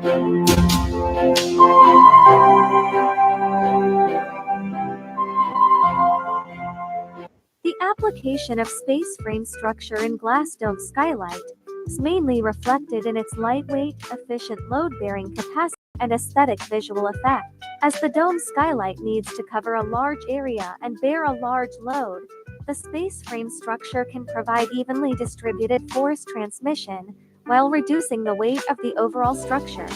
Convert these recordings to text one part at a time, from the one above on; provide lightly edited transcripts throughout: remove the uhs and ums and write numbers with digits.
The application of space frame structure in glass dome skylight is mainly reflected in its lightweight, efficient load-bearing capacity and aesthetic visual effect. As the dome skylight needs to cover a large area and bear a large load, the space frame structure can provide evenly distributed force transmission while reducing the weight of the overall structure.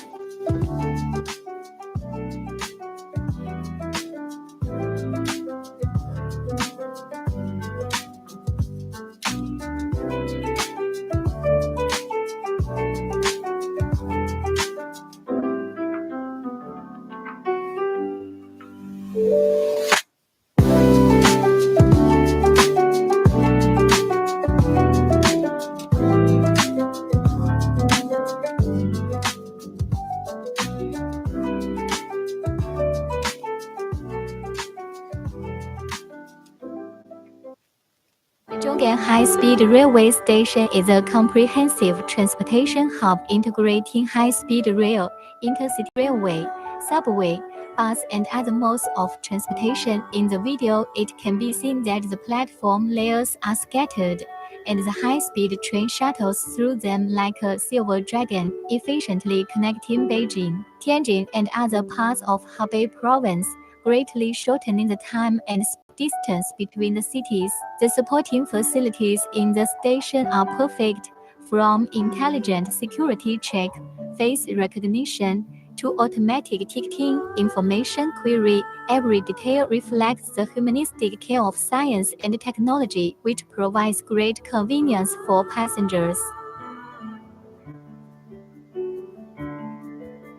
Zhonggan High-Speed Railway Station is a comprehensive transportation hub integrating high-speed rail, intercity railway, subway, bus, and other modes of transportation. In the video, it can be seen that the platform layers are scattered, and the high-speed train shuttles through them like a silver dragon, efficiently connecting Beijing, Tianjin, and other parts of Hebei Province, greatly shortening the time and distance between the cities. The supporting facilities in the station are perfect, from intelligent security check, face recognition, to automatic ticketing, information query. Every detail reflects the humanistic care of science and technology, which provides great convenience for passengers.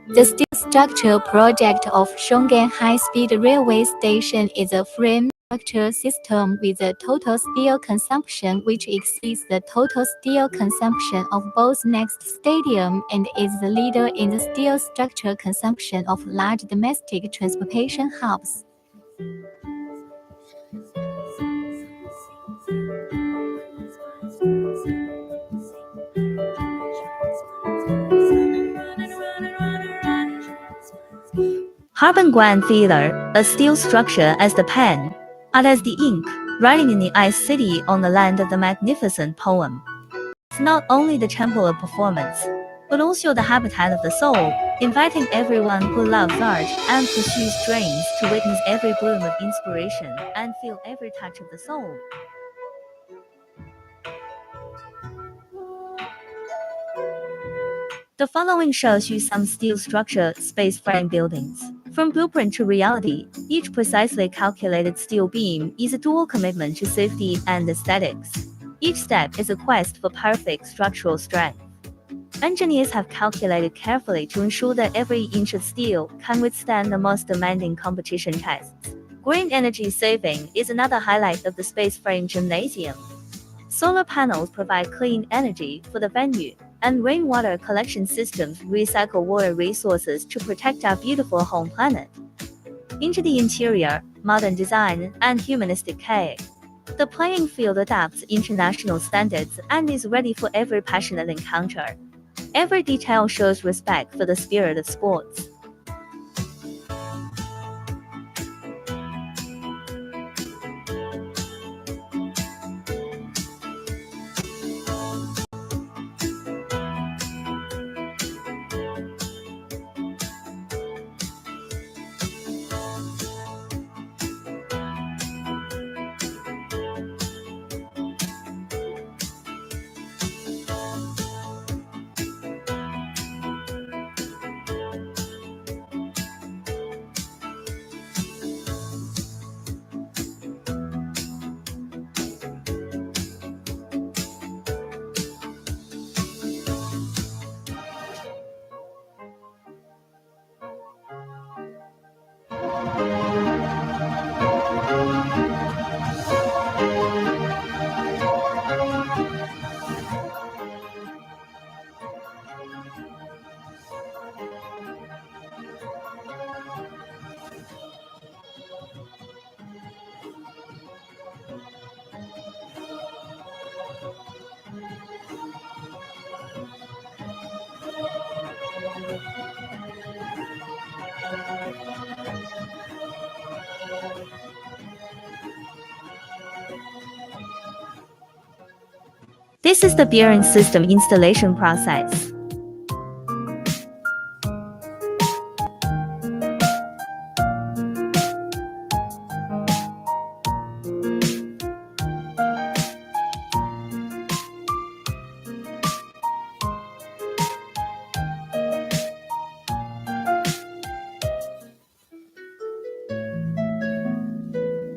The steel structure project of Zhonggan High-Speed Railway Station is a frame structure system with a total steel consumption which exceeds the total steel consumption of both next stadium and is the leader in the steel structure consumption of large domestic transportation hubs. Harban Theater, a steel structure as the pen, art as the ink, writing in the ice city on the land of the magnificent poem. It's not only the temple of performance, but also the habitat of the soul, inviting everyone who loves art and pursues dreams to witness every bloom of inspiration and feel every touch of the soul. The following shows you some steel structure space frame buildings. From blueprint to reality, each precisely calculated steel beam is a dual commitment to safety and aesthetics. Each step is a quest for perfect structural strength. Engineers have calculated carefully to ensure that every inch of steel can withstand the most demanding competition tests. Green energy saving is another highlight of the space frame gymnasium. Solar panels provide clean energy for the venue, and rainwater collection systems recycle water resources to protect our beautiful home planet. Into the interior, modern design, and humanistic care. The playing field adapts international standards and is ready for every passionate encounter. Every detail shows respect for the spirit of sports. This is the bearing system installation process.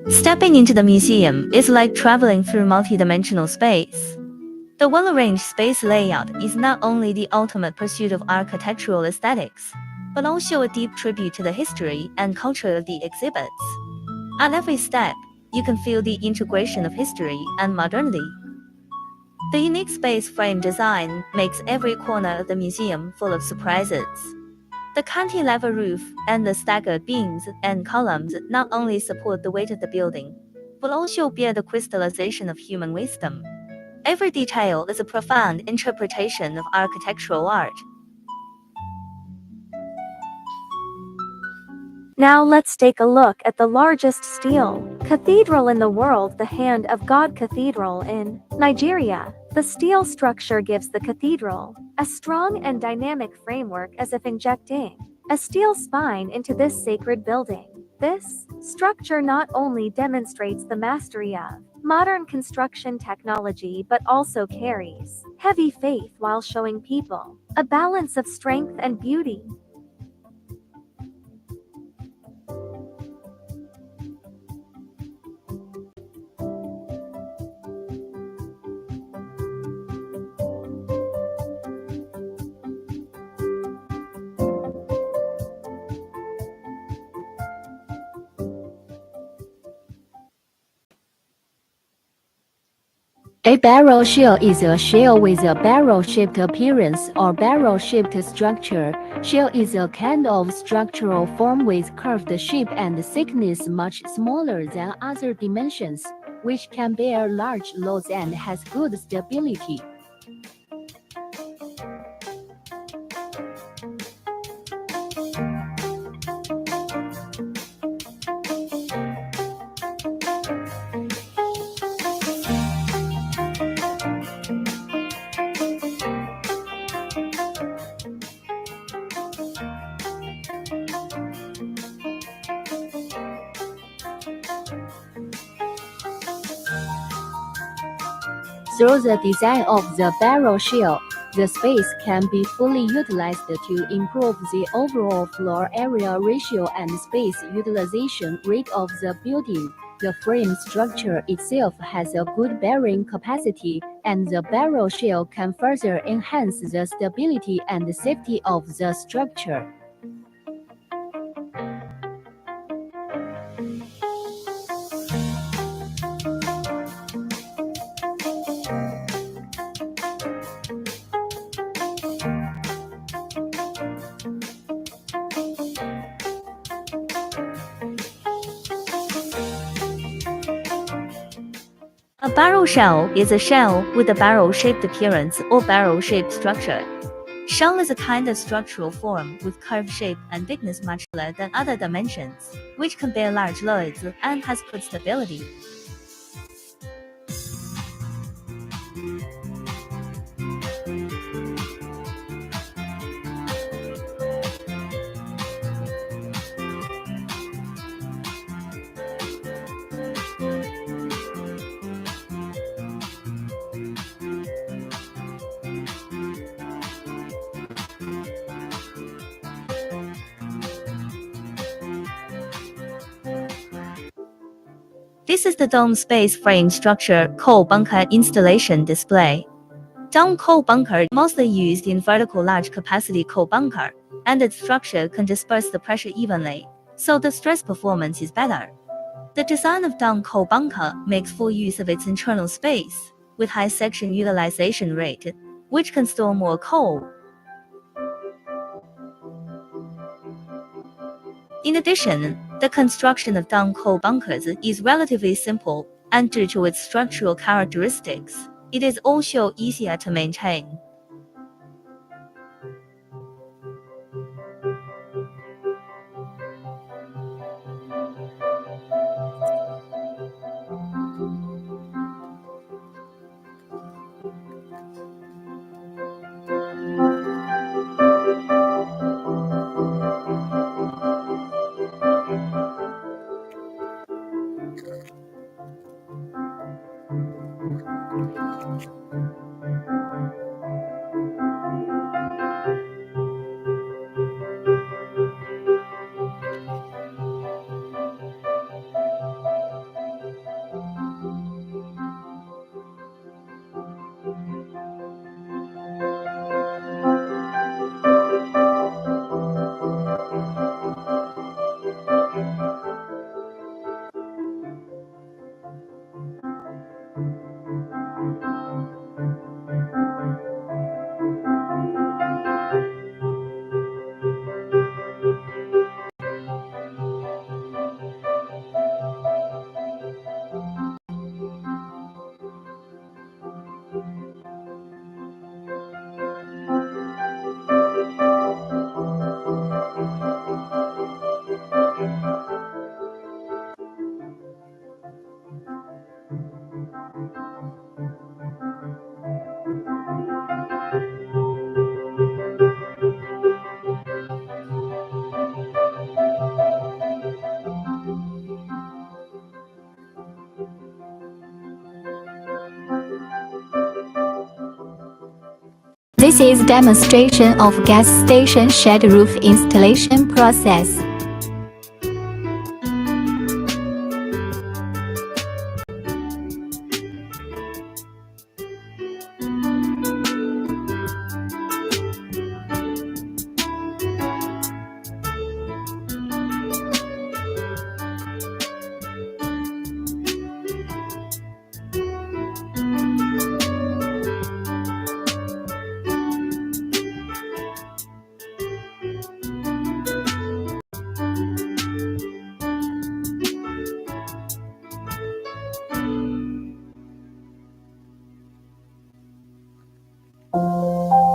Stepping into the museum is like traveling through multidimensional space. The well-arranged space layout is not only the ultimate pursuit of architectural aesthetics, but also a deep tribute to the history and culture of the exhibits. At every step, you can feel the integration of history and modernity. The unique space frame design makes every corner of the museum full of surprises. The cantilever roof and the staggered beams and columns not only support the weight of the building, but also bear the crystallization of human wisdom. Every detail is a profound interpretation of architectural art. Now let's take a look at the largest steel cathedral in the world, the Hand of God Cathedral in Nigeria. The steel structure gives the cathedral a strong and dynamic framework, as if injecting a steel spine into this sacred building. This structure not only demonstrates the mastery of modern construction technology but also carries heavy faith while showing people a balance of strength and beauty. A barrel shell is a shell with a barrel-shaped appearance or barrel-shaped structure. Shell is a kind of structural form with curved shape and thickness much smaller than other dimensions, which can bear large loads and has good stability. Through the design of the barrel shell, the space can be fully utilized to improve the overall floor area ratio and space utilization rate of the building. The frame structure itself has a good bearing capacity, and the barrel shell can further enhance the stability and safety of the structure. A barrel shell is a shell with a barrel-shaped appearance or barrel-shaped structure. Shell is a kind of structural form with curved shape and thickness much smaller than other dimensions, which can bear large loads and has good stability. This is the dome space frame structure coal bunker installation display. Dome coal bunker is mostly used in vertical large capacity coal bunker, and its structure can disperse the pressure evenly, so the stress performance is better. The design of dome coal bunker makes full use of its internal space, with high section utilization rate, which can store more coal. In addition, the construction of dome coal bunkers is relatively simple, and due to its structural characteristics, it is also easier to maintain. This is demonstration of gas station shed roof installation process.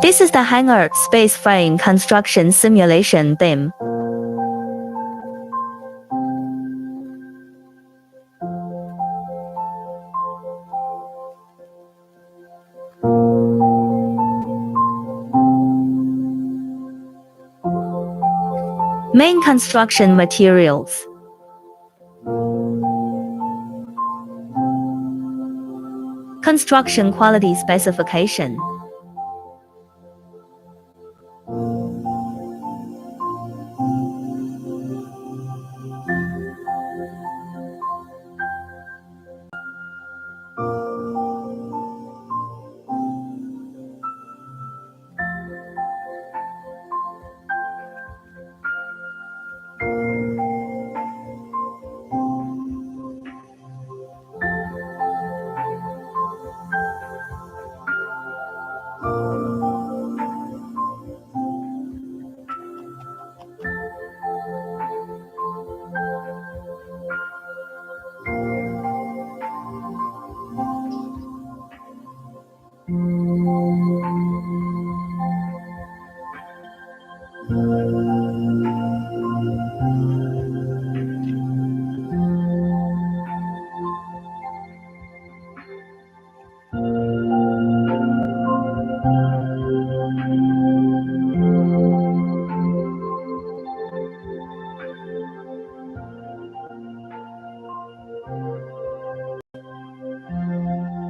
This is the hangar space frame construction simulation BIM. Main construction materials. Construction quality specification.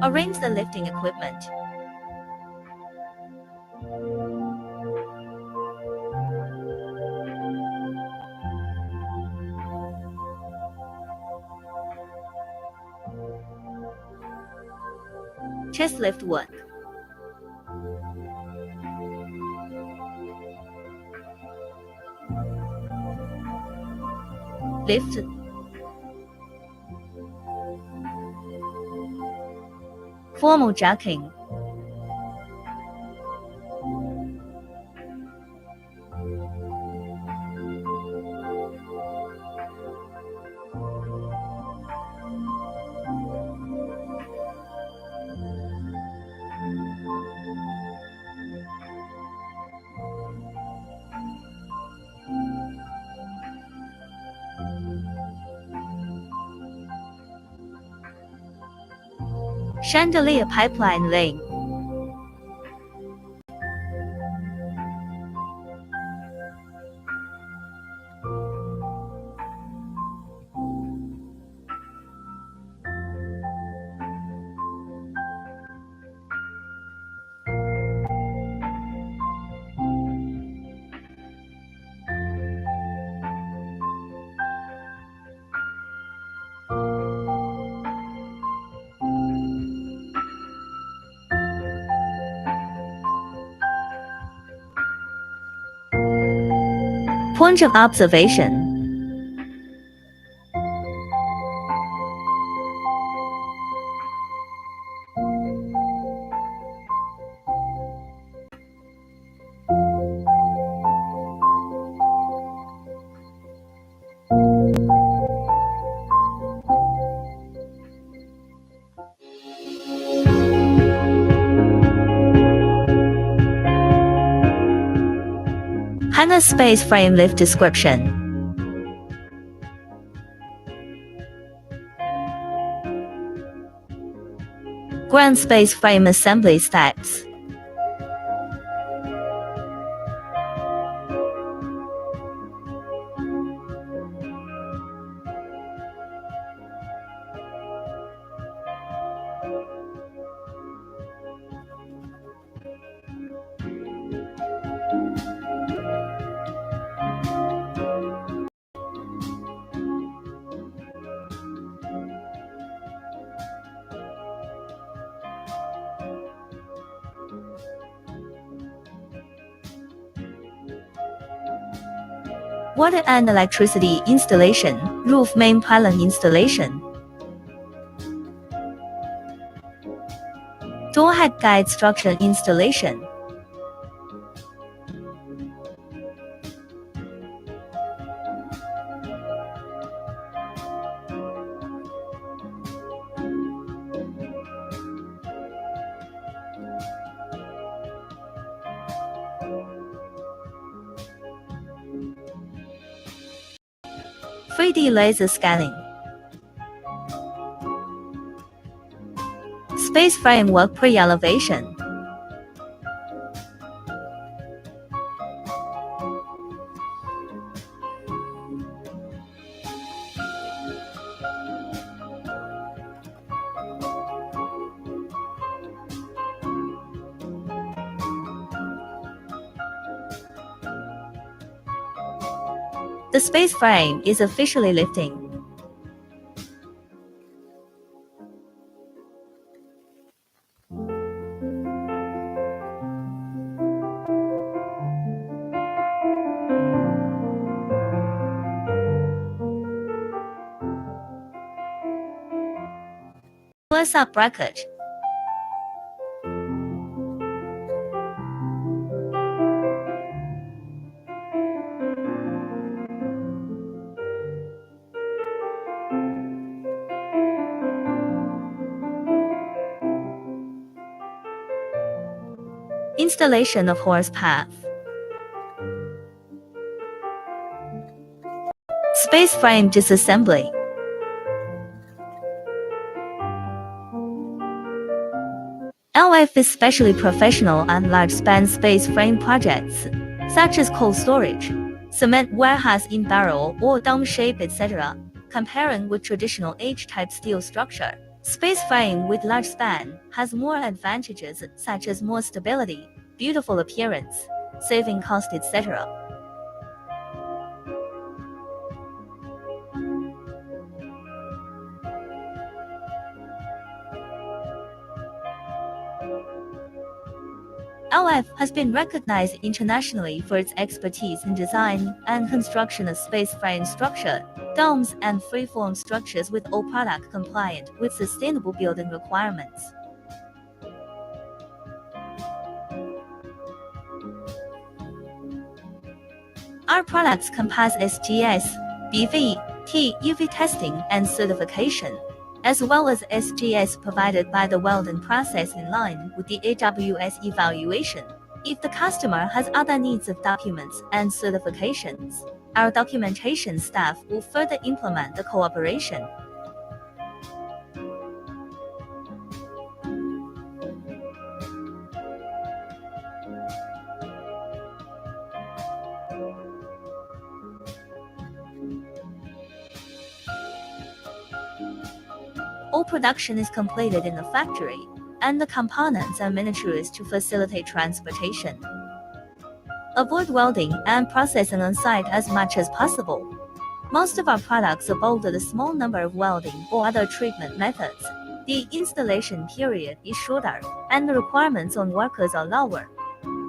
Arrange the lifting equipment. Chest lift work. Lift. Formal jacking. Chandelier pipeline laying. Point of observation. Hangar space frame lift description. Ground space frame assembly stacks. water and electricity installation, roof main pylon installation, door head guide structure installation, (3D laser scanning), space framework pre-elevation, The space frame is officially lifting. Close-up bracket. Installation of horse path. Space frame disassembly. LF is especially professional and large-span space frame projects, such as cold storage, cement warehouse in barrel or dome shape, etc., comparing with traditional H-type steel structure. Space frame with large span has more advantages such as more stability, beautiful appearance, saving cost, etc. LF has been recognized internationally for its expertise in design and construction of space frame structure, domes and freeform structures with all product compliant with sustainable building requirements. Our products compass SGS, BV, UV testing and certification, as well as SGS provided by the welding process in line with the AWS evaluation. If the customer has other needs of documents and certifications, our documentation staff will further implement the cooperation. All production is completed in the factory, and the components are miniaturized to facilitate transportation. Avoid welding and processing on site as much as possible. Most of our products avoid a small number of welding or other treatment methods. The installation period is shorter, and the requirements on workers are lower.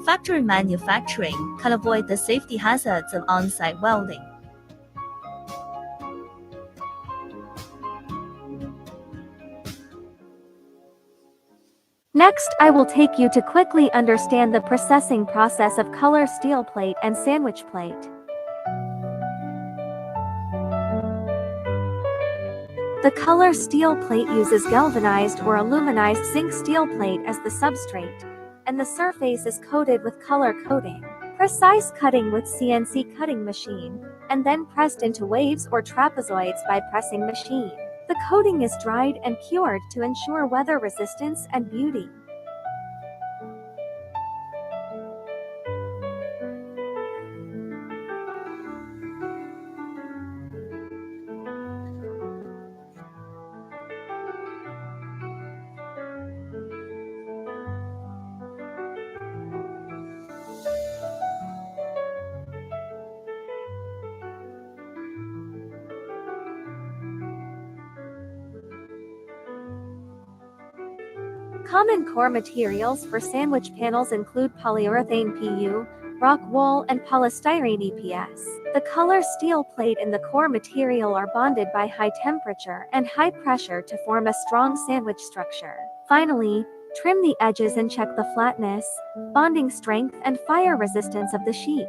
Factory manufacturing can avoid the safety hazards of on-site welding. Next, I will take you to quickly understand the processing process of color steel plate and sandwich plate. The color steel plate uses galvanized or aluminized zinc steel plate as the substrate, and the surface is coated with color coating. Precise cutting with CNC cutting machine, and then pressed into waves or trapezoids by pressing machine. The coating is dried and cured to ensure weather resistance and beauty. Common core materials for sandwich panels include polyurethane PU, rock wool, and polystyrene EPS. The color steel plate and the core material are bonded by high temperature and high pressure to form a strong sandwich structure. Finally, trim the edges and check the flatness, bonding strength, and fire resistance of the sheet.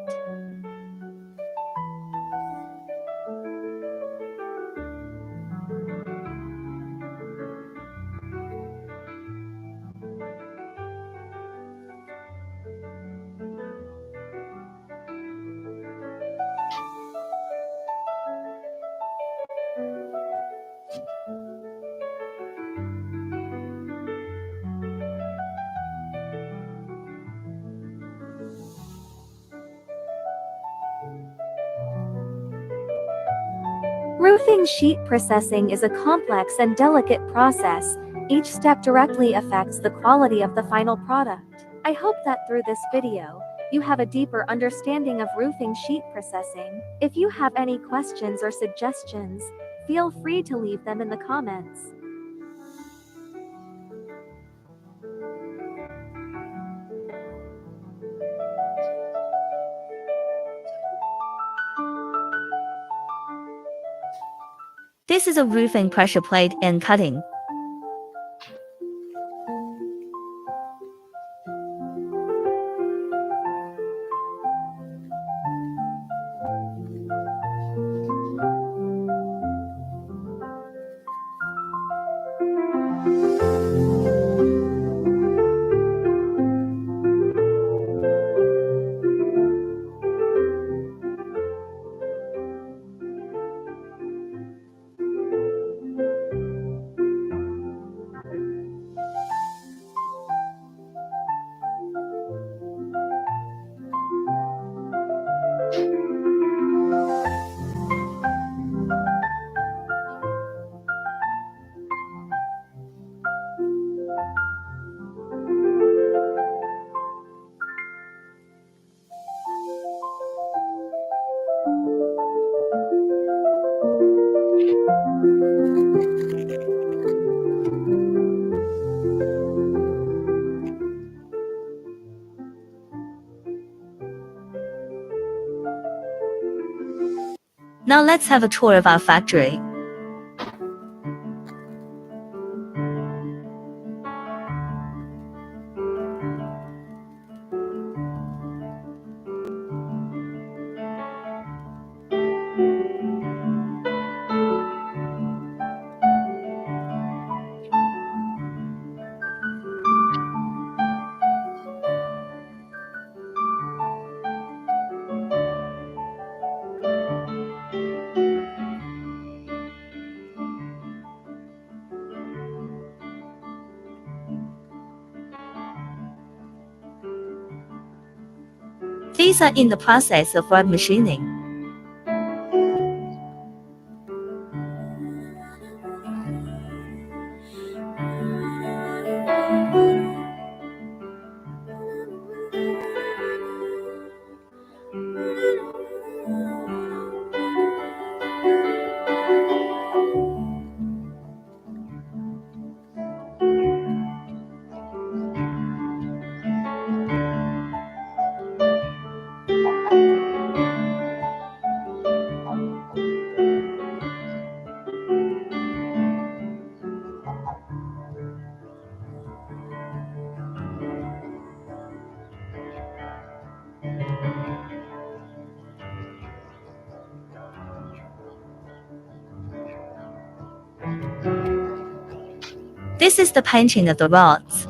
Roofing sheet processing is a complex and delicate process. Each step directly affects the quality of the final product. I hope that through this video, you have a deeper understanding of roofing sheet processing. If you have any questions or suggestions, feel free to leave them in the comments. This is a roofing pressure plate and cutting. Now let's have a tour of our factory. These are in the process of wet machining. This is the painting of the rods.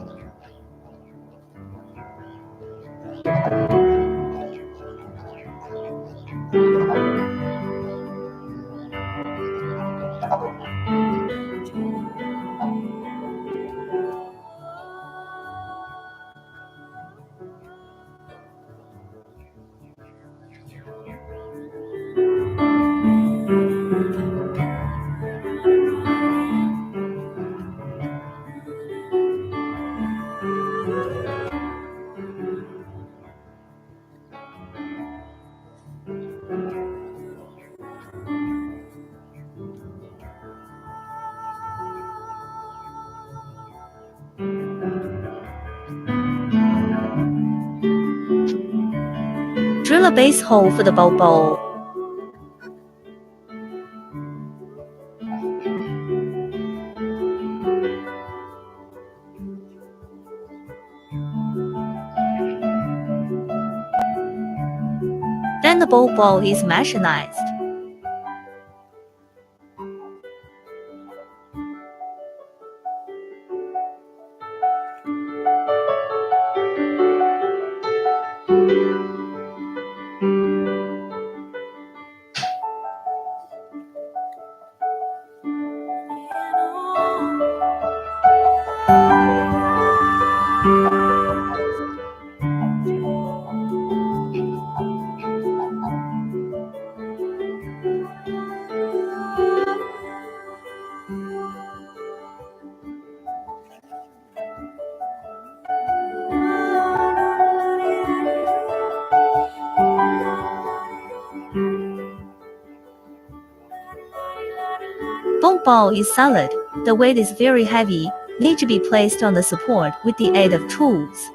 a base hole for the bulb bowl. Then the bulb bowl is machinized. Bulb bowl is solid. The weight is very heavy, need to be placed on the support with the aid of tools.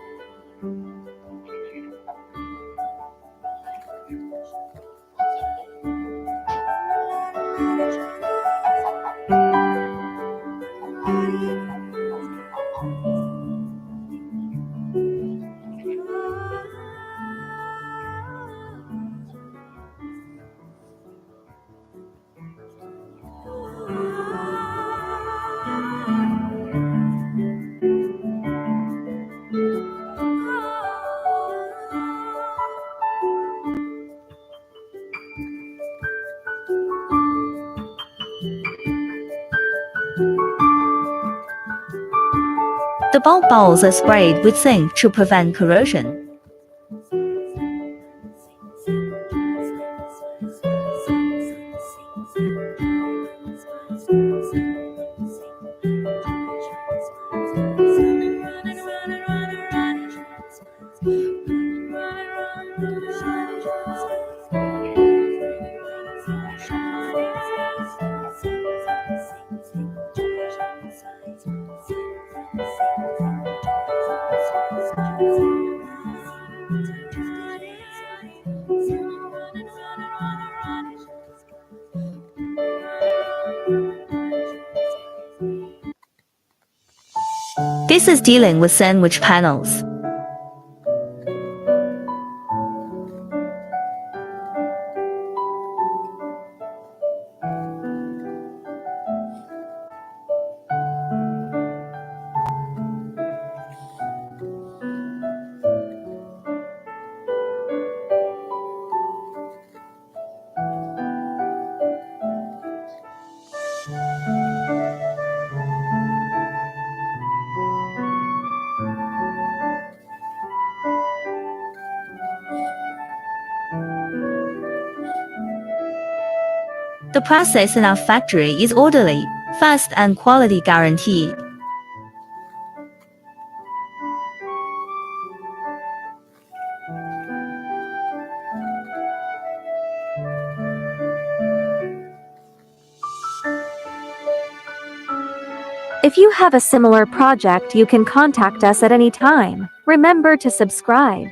The bulb bowls are sprayed with zinc to prevent corrosion. This is dealing with sandwich panels. The process in our factory is orderly, fast and quality guaranteed. If you have a similar project, you can contact us at any time. Remember to subscribe.